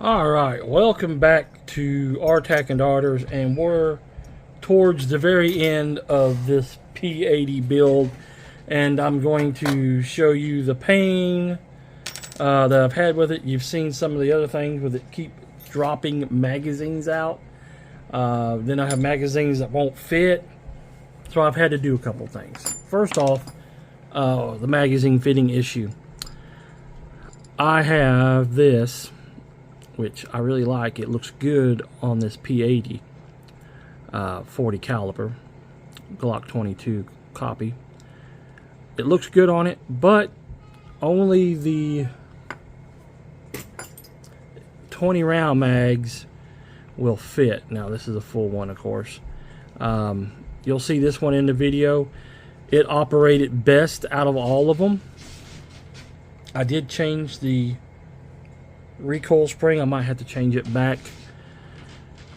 Alright, welcome back to R-TAC and Arters, and we're towards the very end of this P80 build, and I'm going to show you the pain that I've had with it. You've seen some of the other things with it keep dropping magazines out. Then I have magazines that won't fit, so I've had to do a couple things. First off, the magazine fitting issue. I have this, which I really like. It looks good on this P80 40 caliber Glock 22 copy. It looks good on it, but only the 20 round mags will fit. Now this is a full one, of course. You'll see this one in the video. It operated best out of all of them. I did change the recoil spring. I might have to change it back,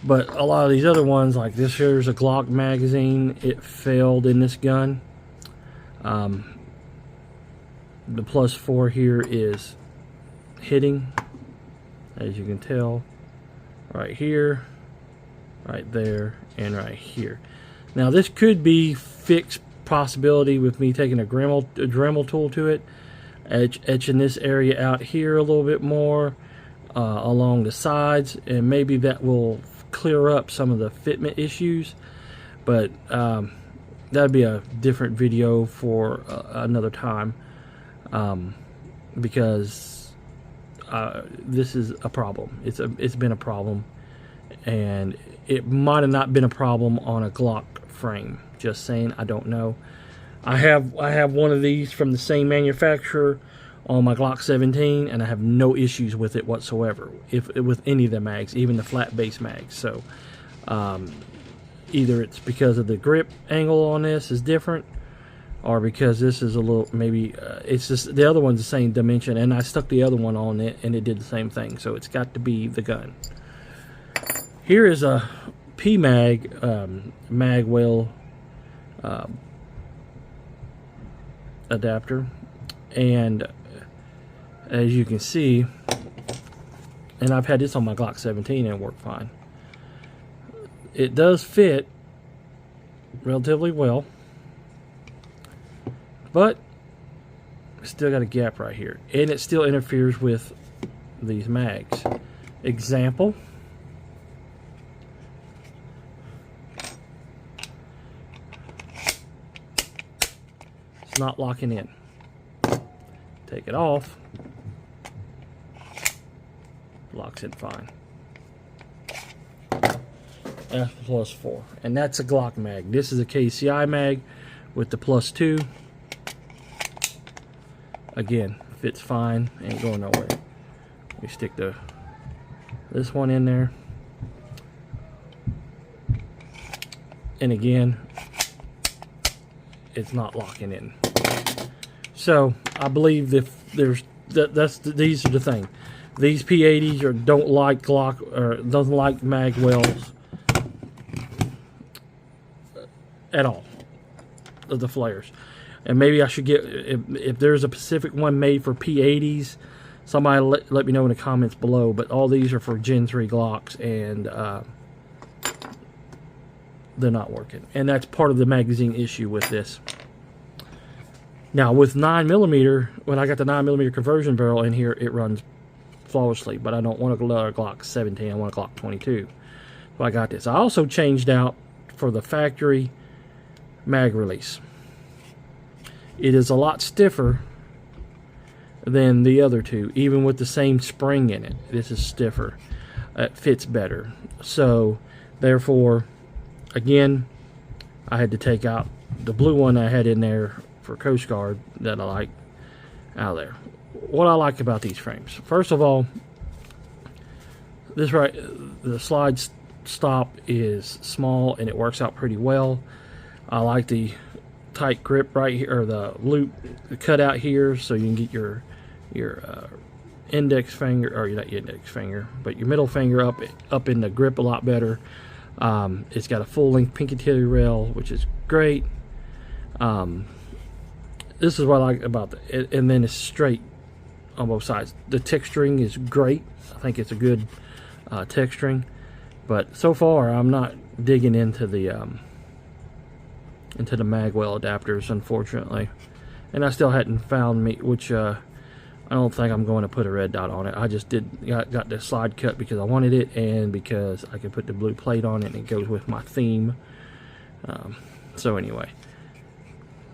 but a lot of these other ones, like this here's a Glock magazine, it failed in this gun. The +4 here is hitting, as you can tell, right here, right there, and right here. Now this could be fixed possibility with me taking a Dremel tool to it, etching this area out here a little bit more along the sides, and maybe that will clear up some of the fitment issues, but that'd be a different video for another time, because this is a problem. It's been a problem, and it might have not been a problem on a Glock frame. Just saying, I don't know. I have one of these from the same manufacturer on my Glock 17, and I have no issues with it whatsoever, with any of the mags, even the flat base mags. So either it's because of the grip angle on this is different, or because this is a little, maybe it's just the other one's the same dimension, and I stuck the other one on it and it did the same thing. So it's got to be the gun. Here is a PMag magwell adapter, and as you can see, and I've had this on my Glock 17 and it worked fine. It does fit relatively well, but still got a gap right here, and it still interferes with these mags. Example, it's not locking in. Take it off, locks in fine. F +4, and that's a Glock mag. This is a KCI mag with the +2. Again, fits fine, ain't going nowhere. We stick this one in there, and again, it's not locking in. So I believe that these are the thing. These P80s don't like Glock, or doesn't like mag wells at all, of the flares. And maybe I should get, if there's a specific one made for P80s, somebody let me know in the comments below. But all these are for Gen 3 Glocks, and they're not working. And that's part of the magazine issue with this. Now with 9mm, when I got the 9mm conversion barrel in here, it runs flawlessly, but I don't want a Glock 17, I want a Glock 22. So I got this. I also changed out for the factory mag release. It is a lot stiffer than the other two, even with the same spring in it. This is stiffer. It fits better. So therefore, again, I had to take out the blue one I had in there for Coast Guard that I like out of there. What I like about these frames, first of all, the slide stop is small and it works out pretty well. I like the tight grip right here, or the loop, the cutout here, so you can get your index finger, or not your index finger, but your middle finger up in the grip a lot better. It's got a full-length pinky rail, which is great. This is what I like about it, and then it's straight on both sides. The texturing is great. I think it's a good texturing, but so far I'm not digging into the magwell adapters, unfortunately. And I still hadn't found me, which I don't think I'm going to put a red dot on it. I just got the slide cut because I wanted it, and because I could put the blue plate on it and it goes with my theme. So anyway,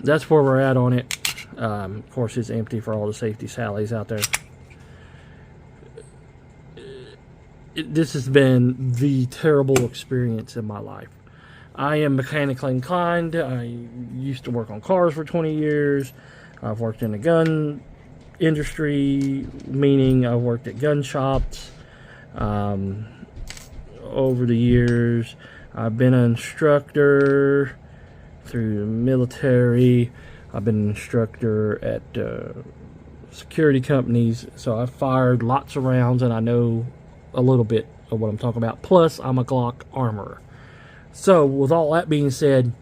that's where we're at on it. Of course, it's empty for all the safety sallies out there. This has been the terrible experience in my life. I am mechanically inclined. I used to work on cars for 20 years. I've worked in the gun industry, meaning I've worked at gun shops over the years. I've been an instructor through the military. I've been an instructor at security companies. So I've fired lots of rounds, and I know a little bit of what I'm talking about. Plus, I'm a Glock armorer. So, with all that being said,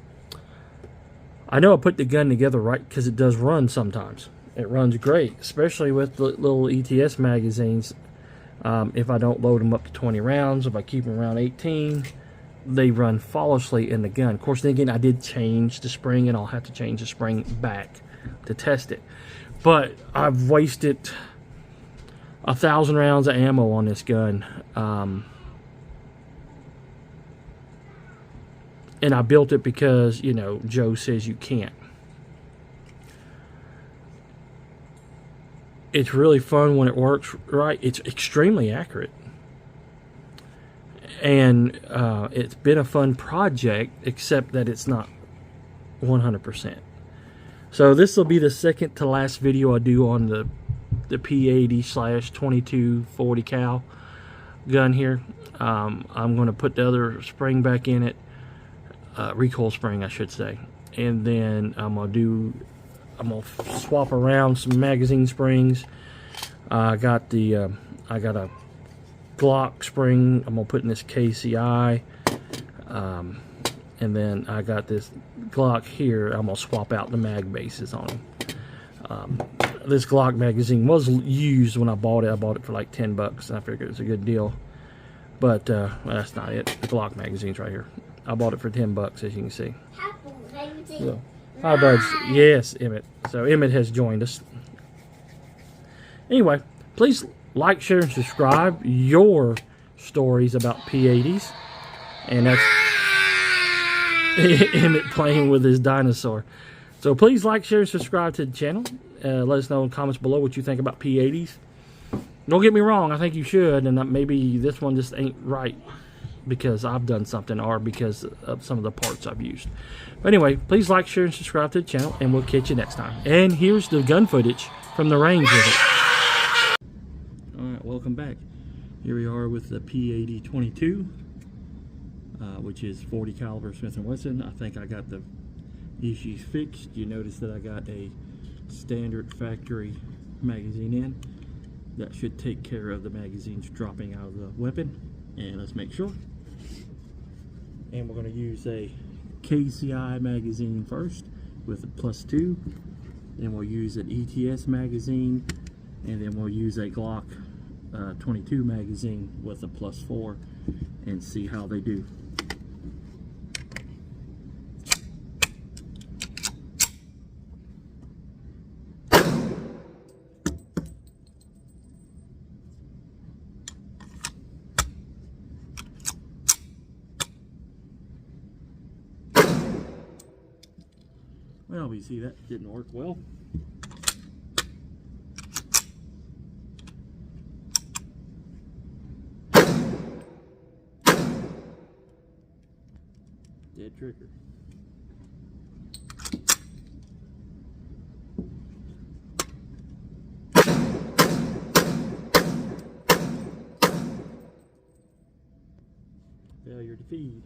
I know I put the gun together right because it does run sometimes. It runs great, especially with the little ETS magazines. If I don't load them up to 20 rounds, if I keep them around 18, they run flawlessly in the gun. Of course, then again, I did change the spring, and I'll have to change the spring back to test it. But I've wasted 1,000 rounds of ammo on this gun. And I built it because, you know, Joe says you can't. It's really fun when it works right. It's extremely accurate. And it's been a fun project, except that it's not 100%. So this will be the second to last video I do on the P80/22 40 cal gun here. I'm going to put the other spring back in it. Recoil spring, I should say, and then I'm gonna swap around some magazine springs. I got a Glock spring I'm gonna put in this KCI, and then I got this Glock here. I'm gonna swap out the mag bases on them. This Glock magazine was used when I bought it. I bought it for like $10, and I figured it was a good deal, but well, that's not it. The Glock magazine's right here. I bought it for $10, as you can see. So, hi, buds. Yes, Emmett. So Emmett has joined us. Anyway, please like, share, and subscribe. Your stories about P80s, and that's Emmett playing with his dinosaur. So please like, share, and subscribe to the channel. Let us know in the comments below what you think about P80s. Don't get me wrong. I think you should, and maybe this one just ain't right because I've done something, or because of some of the parts I've used. But anyway, please like, share, and subscribe to the channel, and we'll catch you next time. And here's the gun footage from the range with it. Alright, welcome back. Here we are with the P80-22, which is 40 caliber Smith & Wesson. I think I got the issues fixed. You notice that I got a standard factory magazine in. That should take care of the magazines dropping out of the weapon. And let's make sure. And we're going to use a KCI magazine first with a +2. Then we'll use an ETS magazine, and then we'll use a Glock 22 magazine with a +4, and see how they do. Well, we see that didn't work well. Dead trigger. Failure to feed.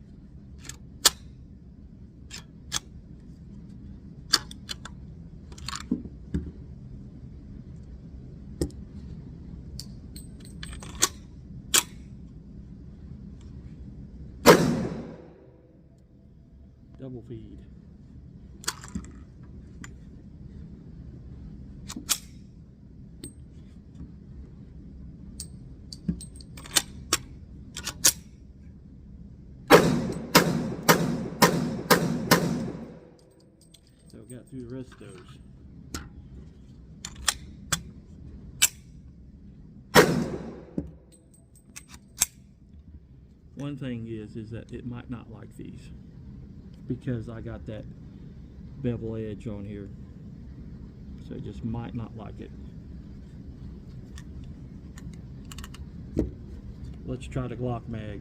Double feed. got through the rest of those. One thing is that it might not like these because I got that bevel edge on here, so it just might not like it. Let's try the Glock mag.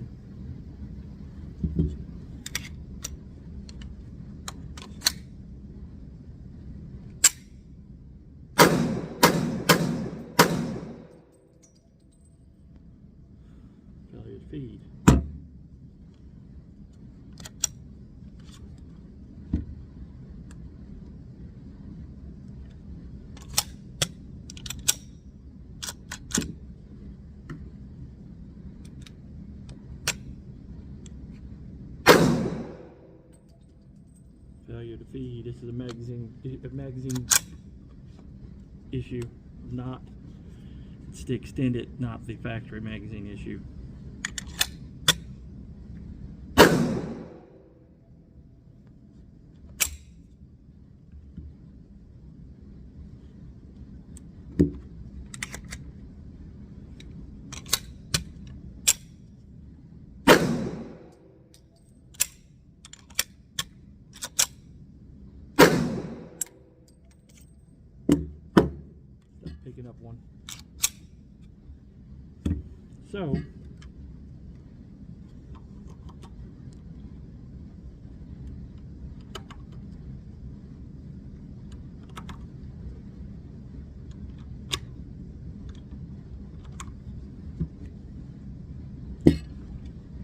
Failure to feed. Failure to feed. This is a magazine issue, not, it's the extended, not the factory magazine issue. Picking up one. So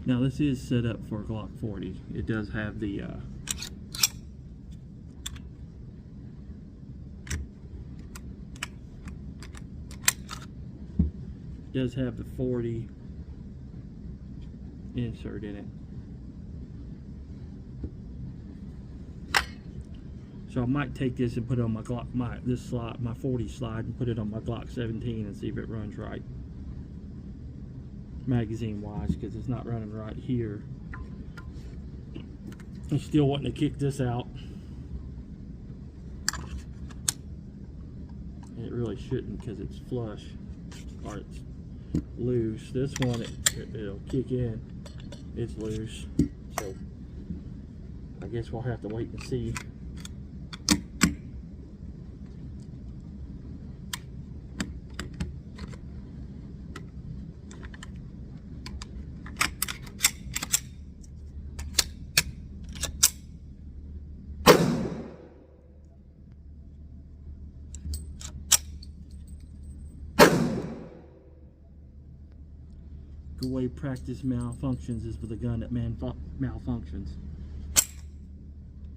now this is set up for Glock 40. It does have the does have the 40 insert in it. So I might take this and put it on my Glock, my 40 slide, and put it on my Glock 17 and see if it runs right, magazine wise, because it's not running right here. I'm still wanting to kick this out, and it really shouldn't because it's flush, or it's loose. This one, it'll kick in, it's loose, so I guess we'll have to wait and see. The way practice malfunctions is with a gun that malfunctions.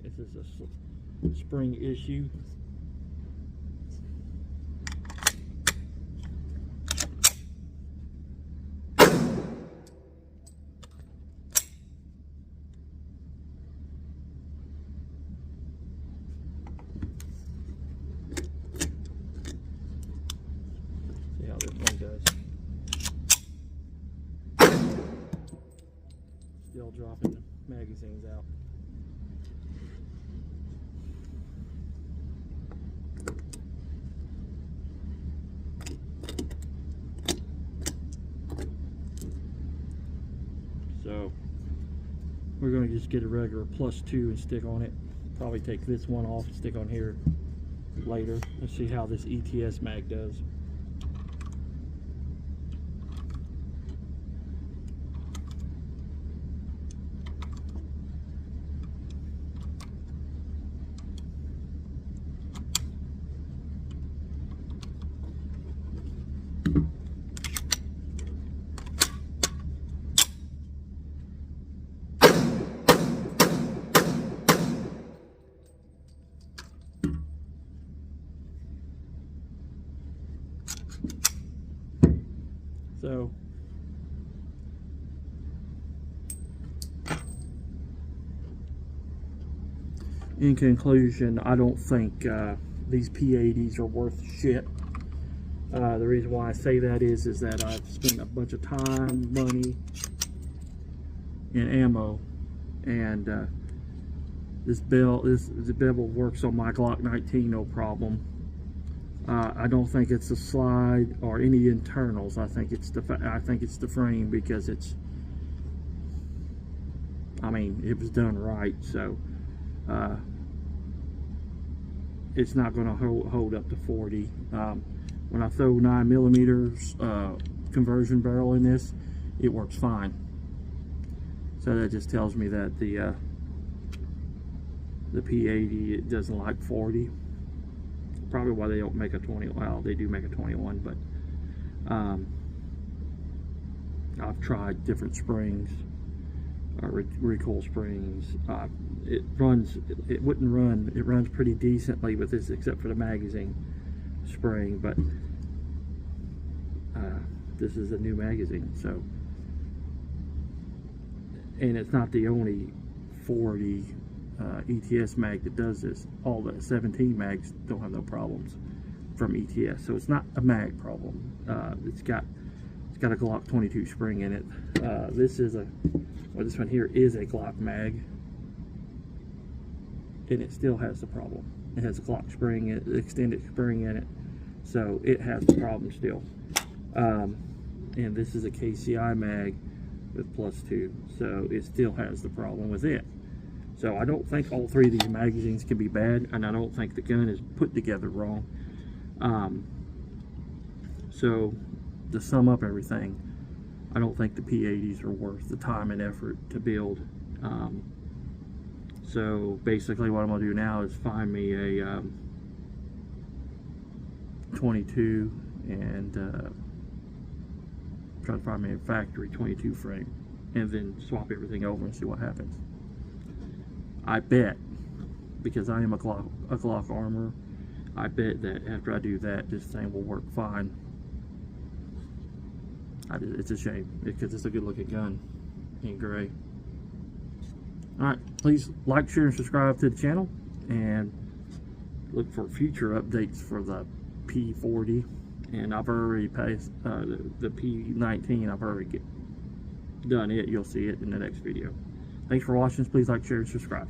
This is a spring issue. See how this one does. Still dropping the magazines out. So we're going to just get a regular +2 and stick on it. Probably take this one off and stick on here later. Let's see how this ETS mag does. So in conclusion, I don't think these P80s are worth shit. The reason why I say that is that I've spent a bunch of time, money, and ammo, and This bevel works on my Glock 19 no problem. I don't think it's the slide or any internals. I think it's the frame, because it's, I mean, it was done right, so it's not going to hold up to 40. When I throw 9mm conversion barrel in this, it works fine. So that just tells me that the P80, it doesn't like 40. Probably why they don't make a 20. Well, they do make a 21, but I've tried different springs, recoil springs. It wouldn't run. It runs pretty decently with this, except for the magazine spring. But this is a new magazine, so, and it's not the only 40 ETS mag that does this. All the 17 mags don't have no problems from ETS, so it's not a mag problem. It's got a Glock 22 spring in it. This one here is a Glock mag, and it still has the problem. It has a Glock spring, extended spring in it, so it has the problem still. And this is a KCI mag with +2, so it still has the problem with it. So I don't think all three of these magazines can be bad, and I don't think the gun is put together wrong. So to sum up everything, I don't think the P80s are worth the time and effort to build. So basically what I'm going to do now is find me a 22 and try to find me a factory 22 frame, and then swap everything over and see what happens. I bet, because I am a Glock armor, I bet that after I do that, this thing will work fine. It's a shame, because it's a good looking gun in gray. Alright, please like, share, and subscribe to the channel, and look for future updates for the P40. And I've already passed the P19. I've already done it. You'll see it in the next video. Thanks for watching. Please like, share, and subscribe.